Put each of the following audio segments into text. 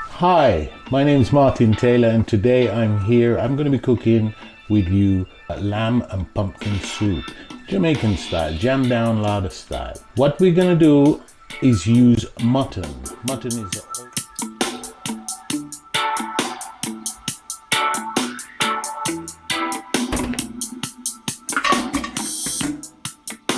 Hi, my name is Martin Taylor and today I'm going to be cooking with you lamb and pumpkin soup, Jamaican style, jam down louder style. What we're going to do is use mutton.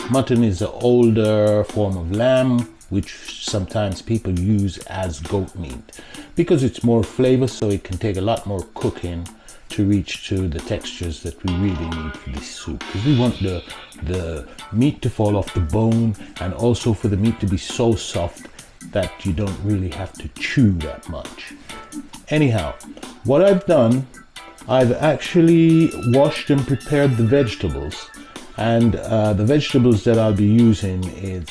Mutton is an older form of lamb, which sometimes people use as goat meat because it's more flavor, so it can take a lot more cooking to reach to the textures that we really need for this soup, because we want the meat to fall off the bone and also for the meat to be so soft that you don't really have to chew that much. Anyhow, what I've done, I've actually washed and prepared the vegetables. And the vegetables that I'll be using is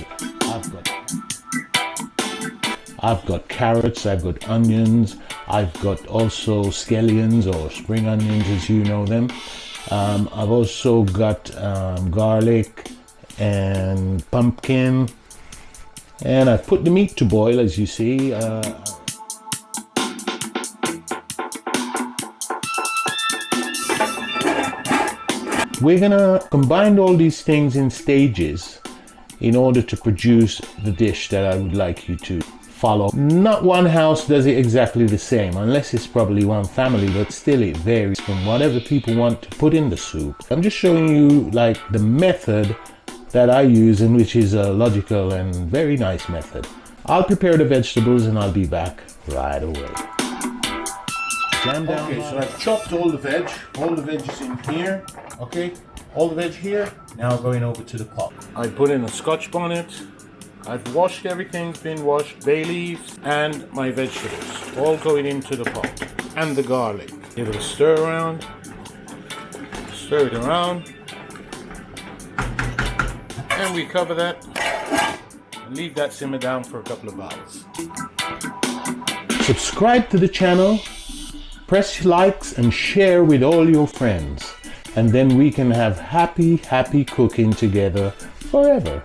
I've got carrots, I've got onions, I've got also scallions or spring onions as you know them. I've also got garlic and pumpkin, and I've put the meat to boil, as you see. We're gonna combine all these things in stages in order to produce the dish that I would like you to follow. Not one house does it exactly the same, unless it's probably one family, but still it varies from whatever people want to put in the soup. I'm just showing you like the method that I use, and which is a logical and very nice method. I'll prepare the vegetables and I'll be back right away. Okay, so I've chopped all the veg is in here, okay, all the veg here. Now going over to the pot. I put in a Scotch bonnet, I've washed everything, been washed, bay leaves and my vegetables, all going into the pot, and the garlic. Give it a stir around, stir it around, and we cover that and leave that simmer down for a couple of hours. Subscribe to the channel, press likes and share with all your friends, and then we can have happy cooking together forever.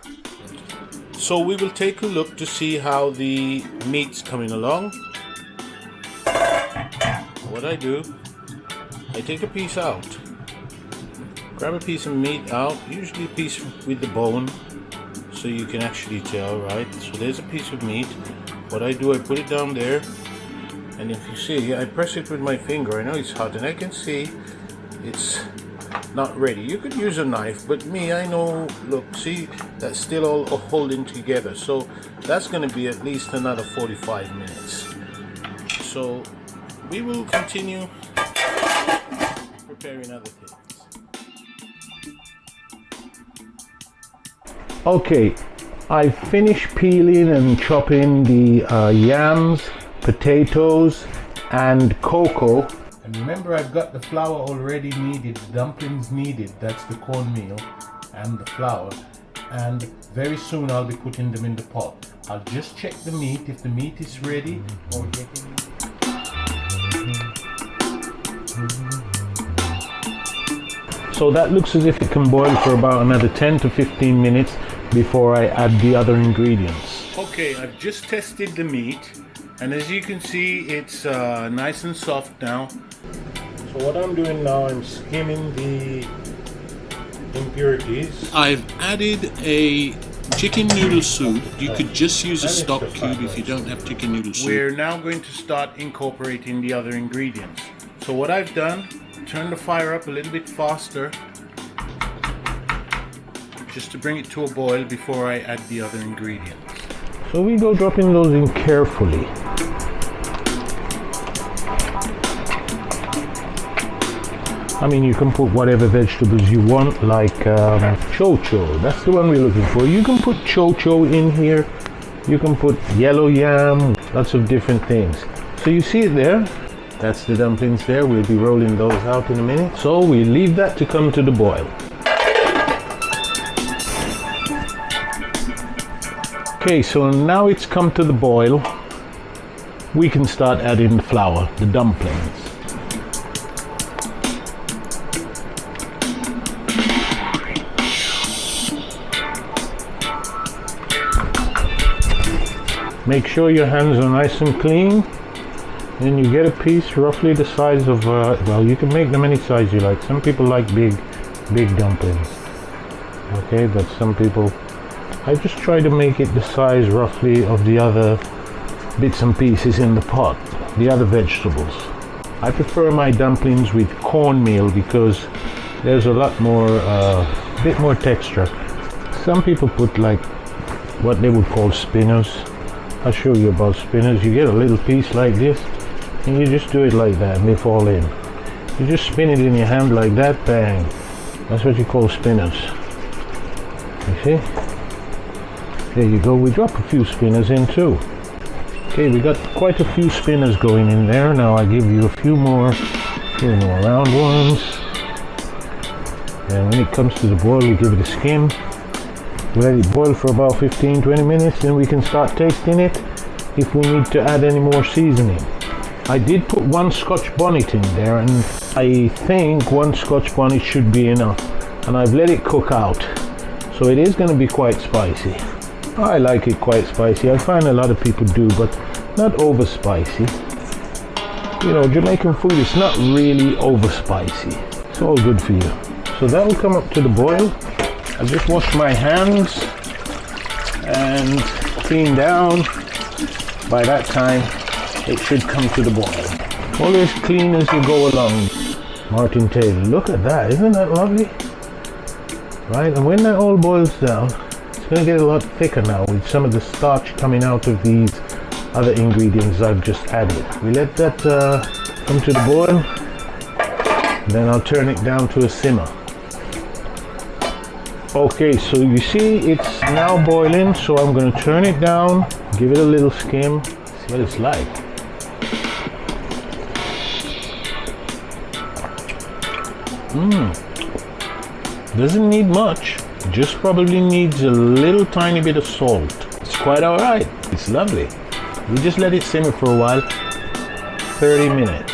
So we will take a look to see how the meat's coming along. What I do, I take a piece out, grab a piece of meat out, usually a piece with the bone, so you can actually tell, right? So there's a piece of meat. What I do, I put it down there. And if you see, I press it with my finger. I know it's hot and I can see it's not ready. You could use a knife, but me, I know, look, see, that's still all holding together. So that's going to be at least another 45 minutes. So we will continue preparing other things. Okay, I finished peeling and chopping the yams, potatoes and cocoa. And remember, I've got the flour already kneaded, the dumplings kneaded, that's the cornmeal and the flour, and very soon I'll be putting them in the pot. I'll just check the meat, if the meat is ready or getting. So that looks as if it can boil for about another 10 to 15 minutes before I add the other ingredients. Okay, I've just tested the meat. And as you can see, it's nice and soft now. So what I'm doing now, I'm skimming the impurities. I've added a chicken noodle soup. You could just use a stock cube if you don't have chicken noodle soup. We're now going to start incorporating the other ingredients. So what I've done, turn the fire up a little bit faster, just to bring it to a boil before I add the other ingredients. So we go dropping those in carefully. I mean, you can put whatever vegetables you want, like chocho. That's the one we're looking for. You can put chocho in here. You can put yellow yam, lots of different things. So you see it there? That's the dumplings there. We'll be rolling those out in a minute. So we leave that to come to the boil. Okay, so now it's come to the boil. We can start adding the flour, the dumplings. Make sure your hands are nice and clean. Then you get a piece roughly the size of, well, you can make them any size you like. Some people like big dumplings. Okay, but some people, I just try to make it the size roughly of the other bits and pieces in the pot, the other vegetables. I prefer my dumplings with cornmeal because there's a lot more, bit more texture. Some people put like what they would call spinners. I'll show you about spinners. You get a little piece like this and you just do it like that and they fall in. You just spin it in your hand like that, bang. That's what you call spinners. You see? There you go. We drop a few spinners in too. Okay, we got quite a few spinners going in there. Now I give you a few more round ones. And when it comes to the boil, we give it a skim. We let it boil for about 15-20 minutes, then we can start tasting it if we need to add any more seasoning. I did put 1 Scotch bonnet in there, and I think 1 Scotch bonnet should be enough. And I've let it cook out, so it is going to be quite spicy. I like it quite spicy. I find a lot of people do, but not over spicy. You know, Jamaican food is not really over spicy. It's all good for you. So that will come up to the boil. I just washed my hands and clean down. By that time, it should come to the boil. Always clean as you go along. Martin Taylor, look at that, isn't that lovely? Right, and when that all boils down, it's going to get a lot thicker now with some of the starch coming out of these other ingredients I've just added. We let that come to the boil, then I'll turn it down to a simmer. Okay, so you see it's now boiling, so I'm going to turn it down, give it a little skim, see what it's like. Doesn't need much, just probably needs a little tiny bit of salt. It's quite alright, it's lovely. We just let it simmer for a while, 30 minutes,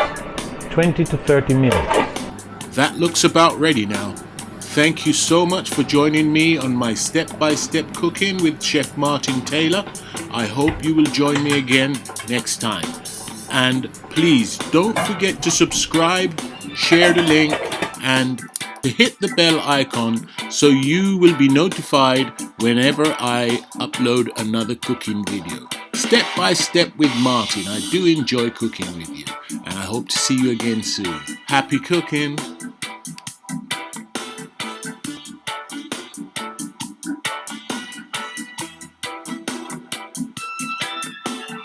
20 to 30 minutes. That looks about ready now. Thank you so much for joining me on my step-by-step cooking with Chef Martin Taylor. I hope you will join me again next time. And please don't forget to subscribe, share the link, and to hit the bell icon so you will be notified whenever I upload another cooking video. Step by step with Martin. I do enjoy cooking with you, and I hope to see you again soon. Happy cooking!